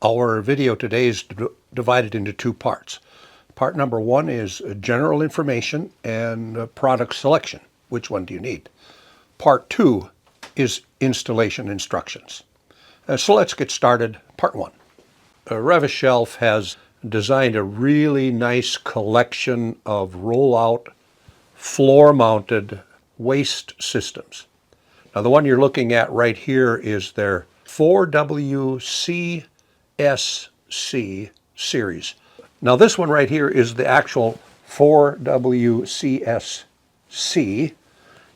Our video today is divided into two parts. Part number one is general information and product selection. Which one do you need? Part two is installation instructions. So let's get started. Part one. Rev-A-Shelf has designed a really nice collection of rollout, floor-mounted waste systems. Now the one you're looking at right here is their 4WCSC series. Now this one right here is the actual 4WCSC.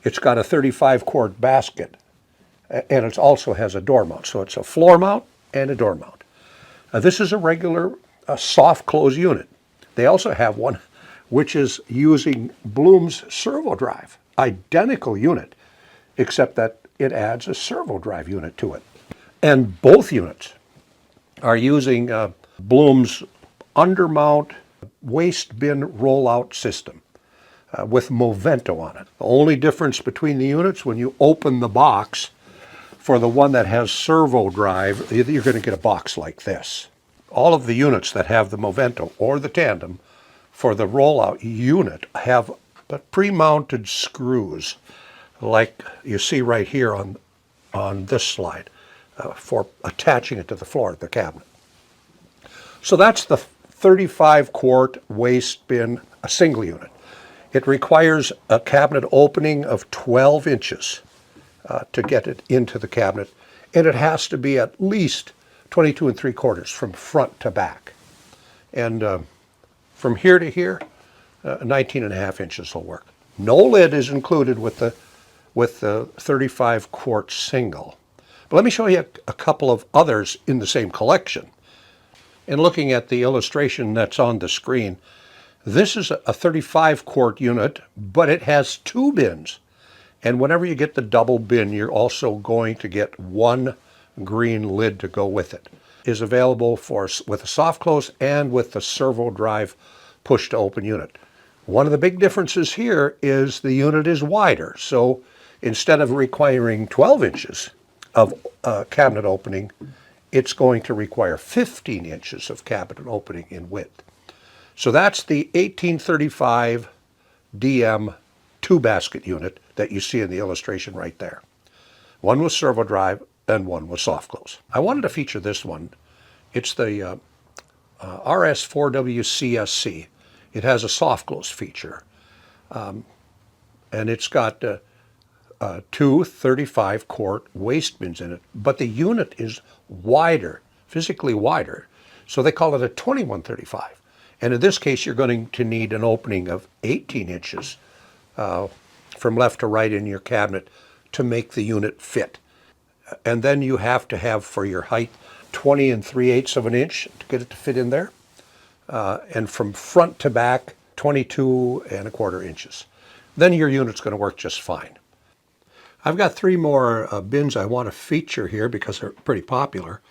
It's got a 35-quart basket, and it also has a door mount. So it's a floor mount and a door mount. This is a regular soft close unit. They also have one which is using Blum's servo drive. Identical unit, except that it adds a servo drive unit to it. And both units are using Blum's undermount waste bin rollout system with Movento on it. The only difference between the units, when you open the box, for the one that has servo drive, you're going to get a box like this. All of the units that have the Movento or the tandem for the rollout unit have pre-mounted screws like you see right here on this slide for attaching it to the floor of the cabinet. So that's the 35-quart waste bin, a single unit. It requires a cabinet opening of 12 inches to get it into the cabinet, and it has to be at least 22 3/4 from front to back. And from here to here, 19.5 inches will work. No lid is included with the 35-quart single. But let me show you a couple of others in the same collection. And looking at the illustration that's on the screen, this is a 35-quart unit, but it has two bins. And whenever you get the double bin, you're also going to get one green lid to go with it. It is available with a soft close and with the servo drive push to open unit. One of the big differences here is the unit is wider. So instead of requiring 12 inches of cabinet opening, it's going to require 15 inches of cabinet opening in width. So that's the 1835 DM two-basket unit that you see in the illustration right there. One with servo drive and one with soft close. I wanted to feature this one. It's the RS4WCSC. It has a soft close feature, and it's got two 35-quart waste bins in it, but the unit is wider, physically wider, so they call it a 2135. And in this case, you're going to need an opening of 18 inches from left to right in your cabinet to make the unit fit. And then you have to have, for your height, 20 3/8 of an inch to get it to fit in there. And from front to back, 22 1/4 inches. Then your unit's going to work just fine. I've got three more bins I want to feature here because they're pretty popular.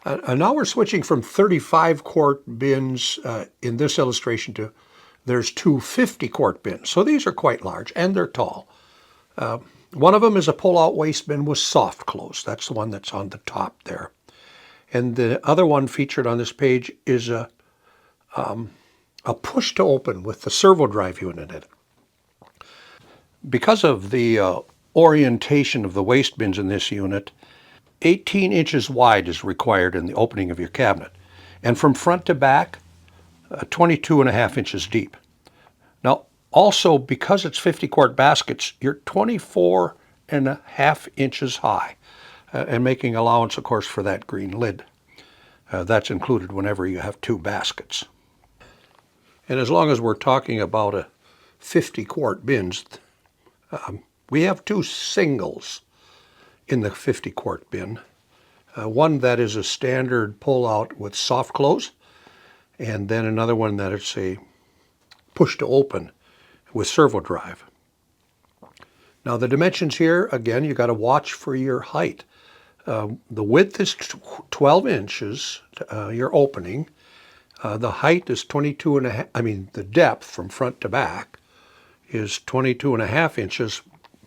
And now we're switching from 35-quart bins in this illustration to there's two 50-quart bins. So these are quite large and they're tall. One of them is a pull-out waste bin with soft close. That's the one that's on the top there. And the other one featured on this page is a push to open with the servo drive unit in it. Because of the orientation of the waste bins in this unit, 18 inches wide is required in the opening of your cabinet. And from front to back, 22.5 inches deep. Now, also, because it's 50-quart baskets, you're 24.5 inches high, and making allowance, of course, for that green lid. That's included whenever you have two baskets. And as long as we're talking about a 50-quart bins, we have two singles in the 50-quart bin. One that is a standard pull-out with soft close, and then another one that it's a push to open with servo drive. Now the dimensions here, again, you got to watch for your height. The width is 12 inches, your opening. The height is 22.5, the depth from front to back is 22.5 inches,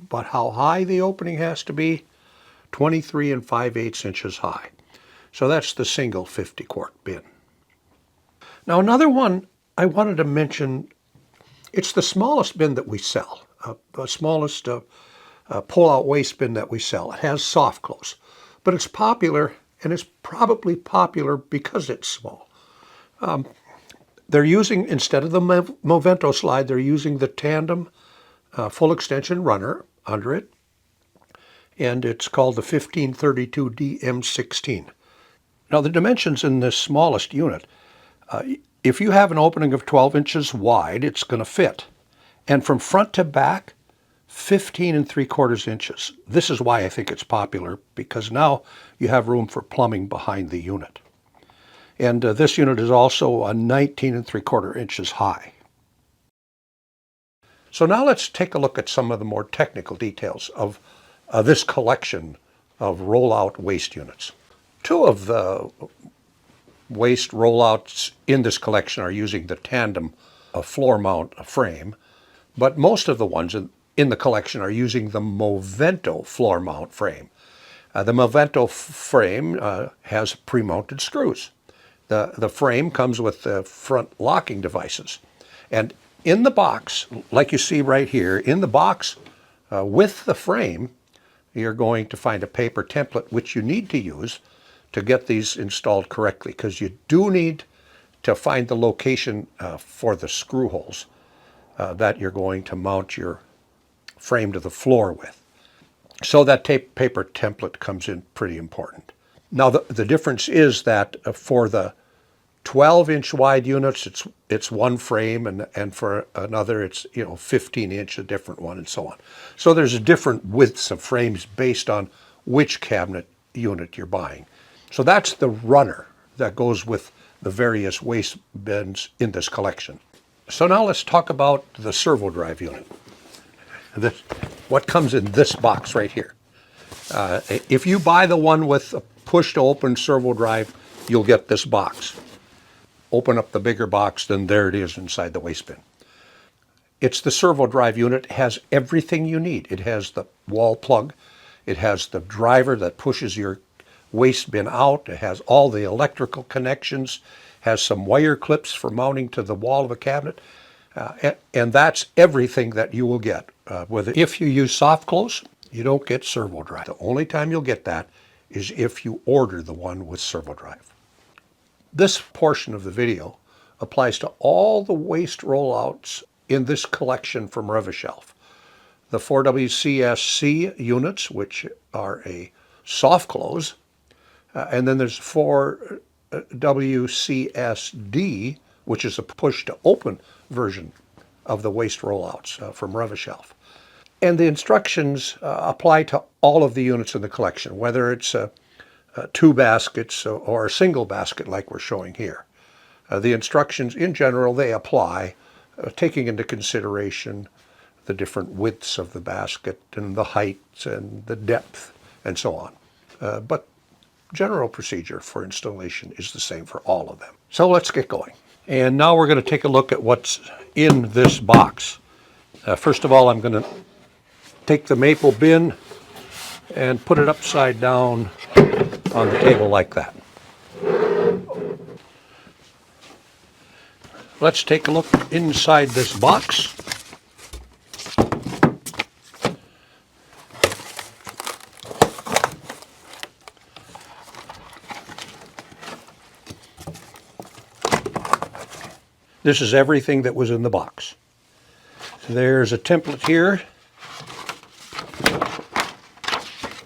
but how high the opening has to be? 23 5/8 inches high. So that's the single 50-quart bin. Now another one I wanted to mention, it's the smallest bin that we sell, the smallest pull-out waste bin that we sell. It has soft close, but it's popular, and it's probably popular because it's small. They're using, instead of the Movento slide, they're using the tandem full extension runner under it, and it's called the 1532D M16. Now the dimensions in this smallest unit, if you have an opening of 12 inches wide, it's going to fit. And from front to back, 15 3/4 inches. This is why I think it's popular, because now you have room for plumbing behind the unit. And this unit is also a 19 3/4 inches high. So now let's take a look at some of the more technical details of this collection of rollout waste units. Two of the waste rollouts in this collection are using the tandem floor mount frame, but most of the ones in the collection are using the Movento floor mount frame. The Movento frame has pre-mounted screws. The frame comes with the front locking devices. And in the box, like you see right here, in the box with the frame, you're going to find a paper template which you need to use to get these installed correctly, because you do need to find the location for the screw holes that you're going to mount your frame to the floor with. So that paper template comes in pretty important. Now the difference is that for the 12-inch wide units, it's one frame, and for another it's 15-inch, a different one, and so on. So there's different widths of frames based on which cabinet unit you're buying. So that's the runner that goes with the various waste bins in this collection. So now let's talk about the servo drive unit. What comes in this box right here. If you buy the one with a push-to-open servo drive, you'll get this box. Open up the bigger box, then there it is inside the waste bin. It's the servo drive unit. It has everything you need. It has the wall plug. It has the driver that pushes your waste bin out. It has all the electrical connections, has some wire clips for mounting to the wall of a cabinet, and that's everything that you will get. If you use soft close, you don't get servo drive. The only time you'll get that is if you order the one with servo drive. This portion of the video applies to all the waste rollouts in this collection from Rev-A-Shelf. The 4WCSC units, which are a soft close, and then there's 4WCSD, which is a push-to-open version of the waste rollouts from Rev-A-Shelf. And the instructions apply to all of the units in the collection, whether it's two baskets or a single basket like we're showing here. The instructions in general, they apply, taking into consideration the different widths of the basket and the heights and the depth and so on. But general procedure for installation is the same for all of them. So let's get going. And now we're going to take a look at what's in this box. First of all, I'm going to take the maple bin and put it upside down on the table like that. Let's take a look inside this box. This is everything that was in the box. There's a template here.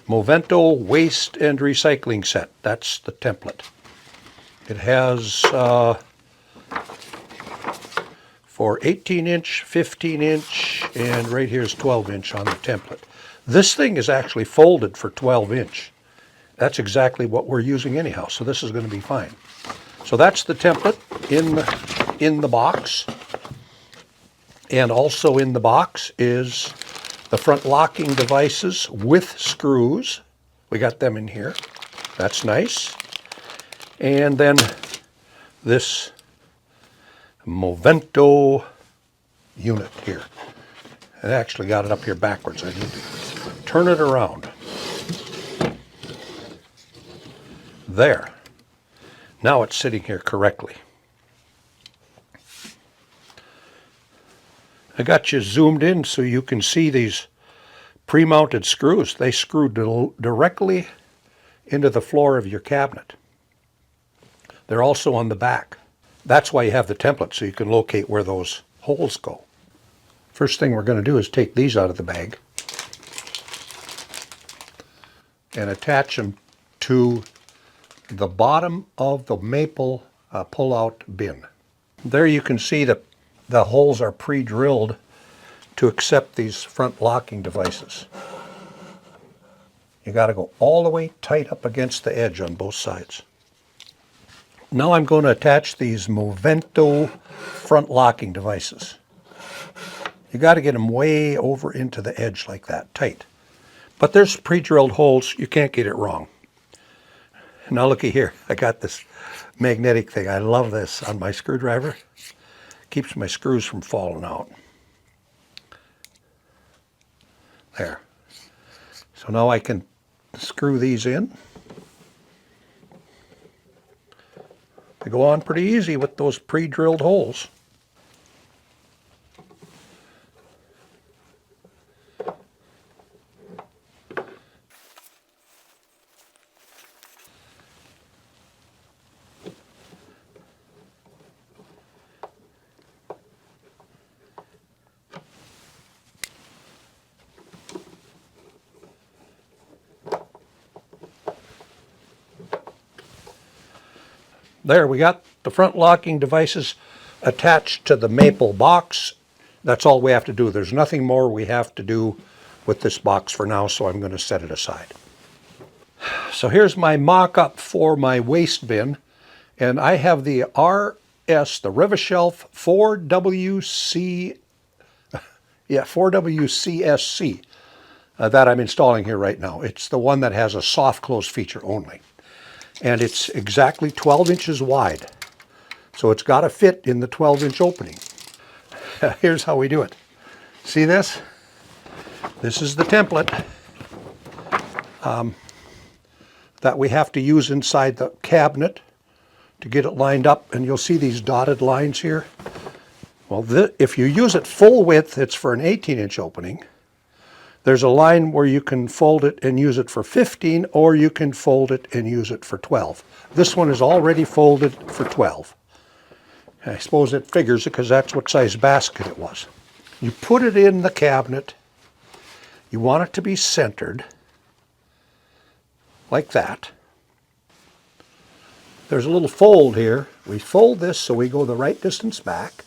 Movento Waste and Recycling Set. That's the template. It has for 18-inch, 15-inch, and right here is 12-inch on the template. This thing is actually folded for 12-inch. That's exactly what we're using anyhow, so this is going to be fine. So that's the template in the box. And also in the box is the front locking devices with screws. We got them in here. That's nice. And then this Movento unit here. I actually got it up here backwards. I need to turn it around. There. Now it's sitting here correctly. I got you zoomed in so you can see these pre-mounted screws. They screw directly into the floor of your cabinet. They're also on the back. That's why you have the template, so you can locate where those holes go. First thing we're going to do is take these out of the bag and attach them to the bottom of the maple pull-out bin. There you can see that the holes are pre-drilled to accept these front locking devices. You got to go all the way tight up against the edge on both sides. Now I'm going to attach these Movento front locking devices. You got to get them way over into the edge like that, tight. But there's pre-drilled holes, you can't get it wrong. Now looky here, I got this magnetic thing. I love this on my screwdriver. Keeps my screws from falling out. There. So now I can screw these in. They go on pretty easy with those pre-drilled holes. There, we got the front locking devices attached to the maple box. That's all we have to do. There's nothing more we have to do with this box for now, so I'm going to set it aside. So here's my mock-up for my waste bin, and I have the the Rev-A-Shelf 4WCSC that I'm installing here right now. It's the one that has a soft close feature only. And it's exactly 12 inches wide. So it's got to fit in the 12-inch opening. Here's how we do it. See this? This is the template that we have to use inside the cabinet to get it lined up. And you'll see these dotted lines here. Well, if you use it full width, it's for an 18-inch opening. There's a line where you can fold it and use it for 15, or you can fold it and use it for 12. This one is already folded for 12. I suppose it figures it because that's what size basket it was. You put it in the cabinet. You want it to be centered like that. There's a little fold here. We fold this so we go the right distance back.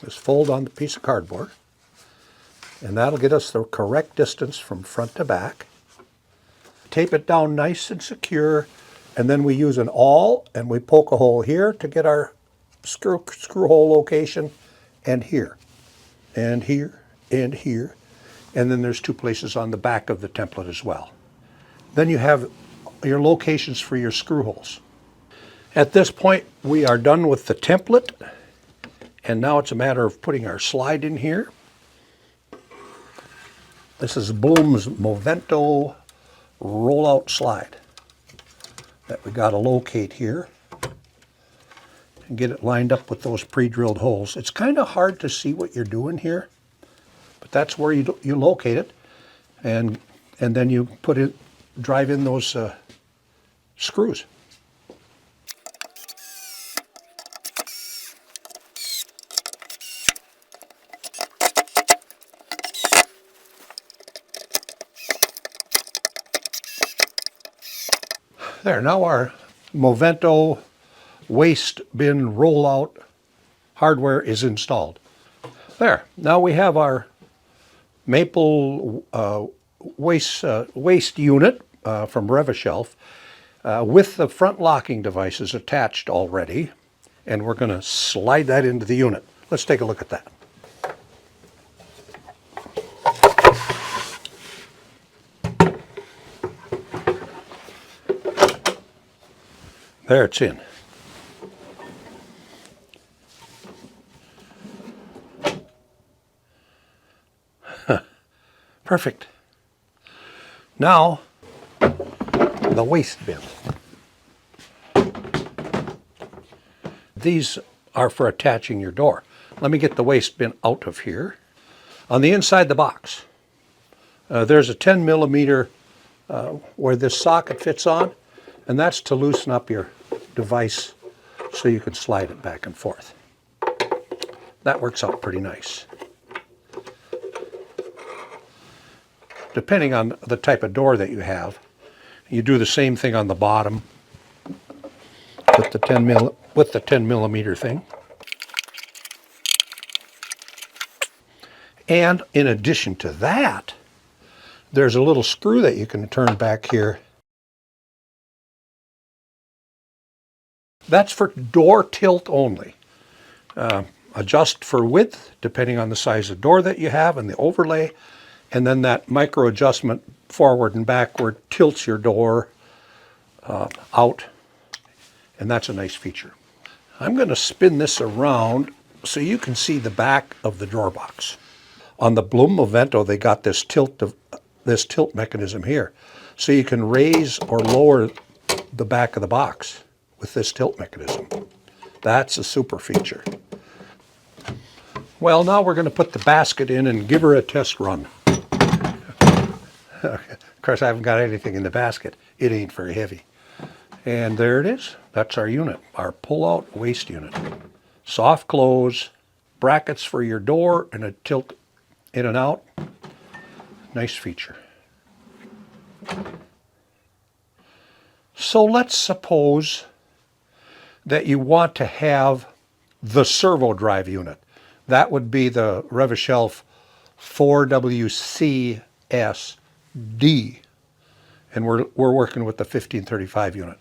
Just fold on the piece of cardboard. And that'll get us the correct distance from front to back. Tape it down nice and secure, and then we use an awl and we poke a hole here to get our screw hole location, and here, and here, and here. And then there's two places on the back of the template as well. Then you have your locations for your screw holes. At this point, we are done with the template, and now it's a matter of putting our slide in here. This is Blum's Movento rollout slide that we got to locate here and get it lined up with those pre-drilled holes. It's kind of hard to see what you're doing here, but that's where you locate it, and then you drive in those screws. There, now our Movento waste bin rollout hardware is installed. There, now we have our maple waste unit from Rev-A-Shelf with the front locking devices attached already, and we're going to slide that into the unit. Let's take a look at that. There, it's in. Perfect. Now, the waste bin. These are for attaching your door. Let me get the waste bin out of here. On the inside of the box, there's a 10 millimeter where this socket fits on, and that's to loosen up your device so you can slide it back and forth. That works out pretty nice. Depending on the type of door that you have, you do the same thing on the bottom with the 10 millimeter thing. And in addition to that, there's a little screw that you can turn back here. That's for door tilt only. Adjust for width depending on the size of door that you have and the overlay. And then that micro adjustment forward and backward tilts your door out. And that's a nice feature. I'm going to spin this around so you can see the back of the drawer box. On the Blum Movento, they got this tilt mechanism here. So you can raise or lower the back of the box with this tilt mechanism. That's a super feature. Well, now we're going to put the basket in and give her a test run. Of course, I haven't got anything in the basket. It ain't very heavy. And there it is. That's our unit, our pull-out waste unit. Soft close, brackets for your door, and a tilt in and out. Nice feature. So let's suppose that you want to have the servo drive unit. That would be the Rev-A-Shelf 4WCSD. And we're working with the 1535 unit.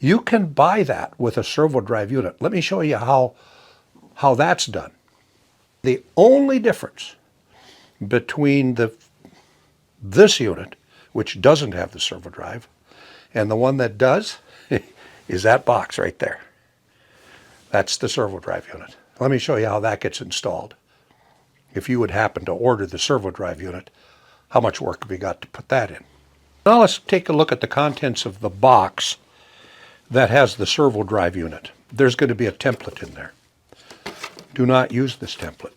You can buy that with a servo drive unit. Let me show you how that's done. The only difference between this unit, which doesn't have the servo drive, and the one that does, is that box right there. That's the servo drive unit. Let me show you how that gets installed. If you would happen to order the servo drive unit, how much work have we got to put that in? Now let's take a look at the contents of the box that has the servo drive unit. There's going to be a template in there. Do not use this template.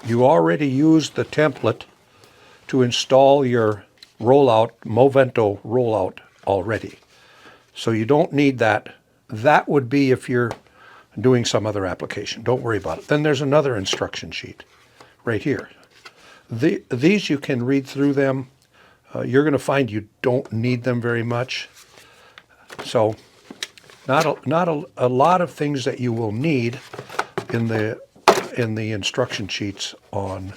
You already used the template to install your Movento rollout already. So you don't need that. That would be if you're doing some other application. Don't worry about it. Then there's another instruction sheet right here. These you can read through them. You're going to find you don't need them very much. So not a lot of things that you will need in the instruction sheets on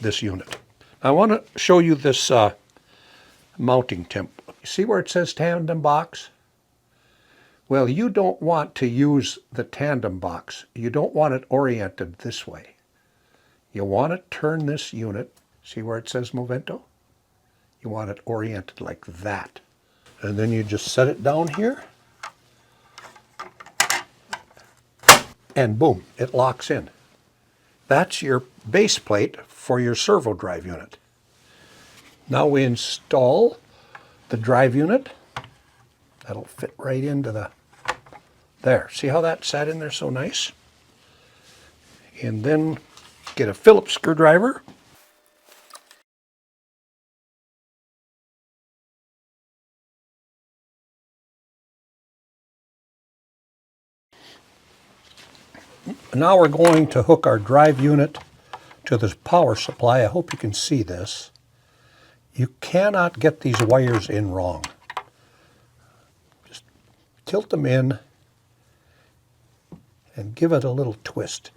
this unit. I want to show you this mounting template. You see where it says tandem box? Well, you don't want to use the tandem box. You don't want it oriented this way. You want to turn this unit, see where it says Movento? You want it oriented like that. And then you just set it down here. And boom, it locks in. That's your base plate for your servo drive unit. Now we install the drive unit. That'll fit right into there. See how that sat in there so nice? And then get a Phillips screwdriver. Now we're going to hook our drive unit to the power supply. I hope you can see this. You cannot get these wires in wrong. Just tilt them in and give it a little twist.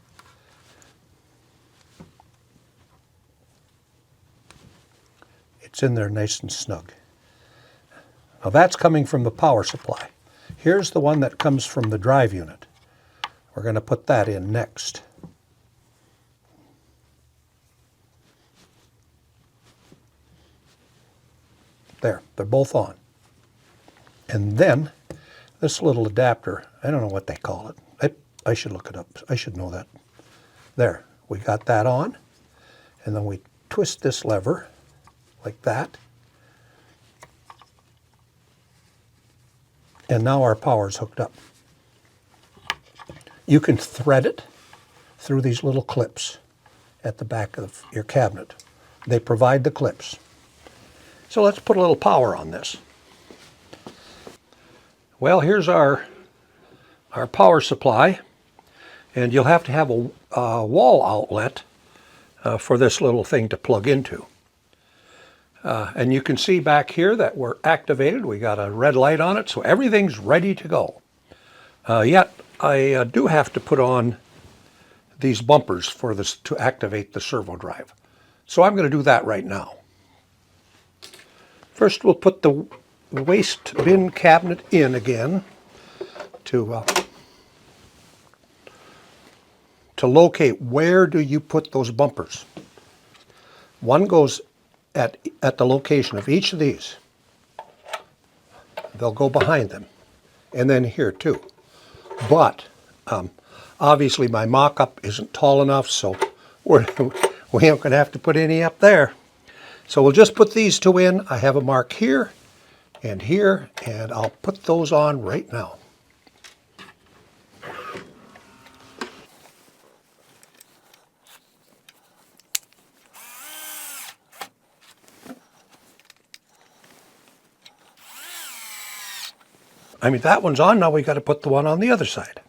It's in there nice and snug. Now that's coming from the power supply. Here's the one that comes from the drive unit. We're going to put that in next. There, they're both on. And then this little adapter, I don't know what they call it. I should look it up. I should know that. There, we got that on. And then we twist this lever like that. And now our power's hooked up. You can thread it through these little clips at the back of your cabinet. They provide the clips. So let's put a little power on this. Well, here's our power supply, and you'll have to have a wall outlet for this little thing to plug into. And you can see back here that we're activated. We got a red light on it, so everything's ready to go. Yet I do have to put on these bumpers for this to activate the servo drive. So I'm going to do that right now. First, we'll put the waste bin cabinet in again to locate where do you put those bumpers. One goes at the location of each of these. They'll go behind them, and then here too. But obviously my mock-up isn't tall enough, so we ain't going to have to put any up there. So we'll just put these two in. I have a mark here, and I'll put those on right now. I mean, that one's on, now we got to put the one on the other side.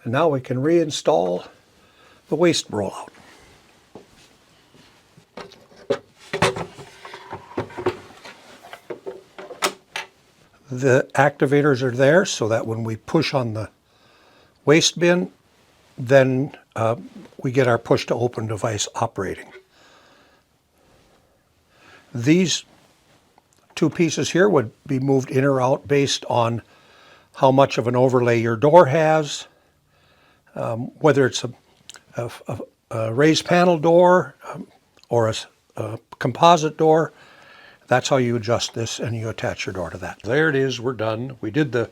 And now we can reinstall the waste rollout. The activators are there so that when we push on the waste bin, then we get our push to open device operating. These two pieces here would be moved in or out based on how much of an overlay your door has, whether it's a raised panel door or a composite door. That's how you adjust this, and you attach your door to that. There it is, we're done. We did the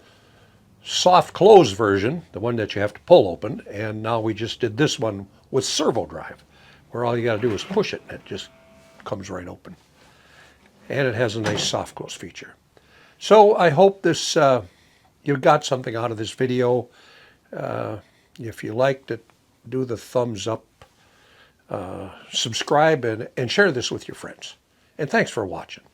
soft close version, the one that you have to pull open, and now we just did this one with servo drive, where all you got to do is push it and it just comes right open. And it has a nice soft close feature. So I hope this you got something out of this video. If you liked it, do the thumbs up, subscribe, and share this with your friends. And thanks for watching.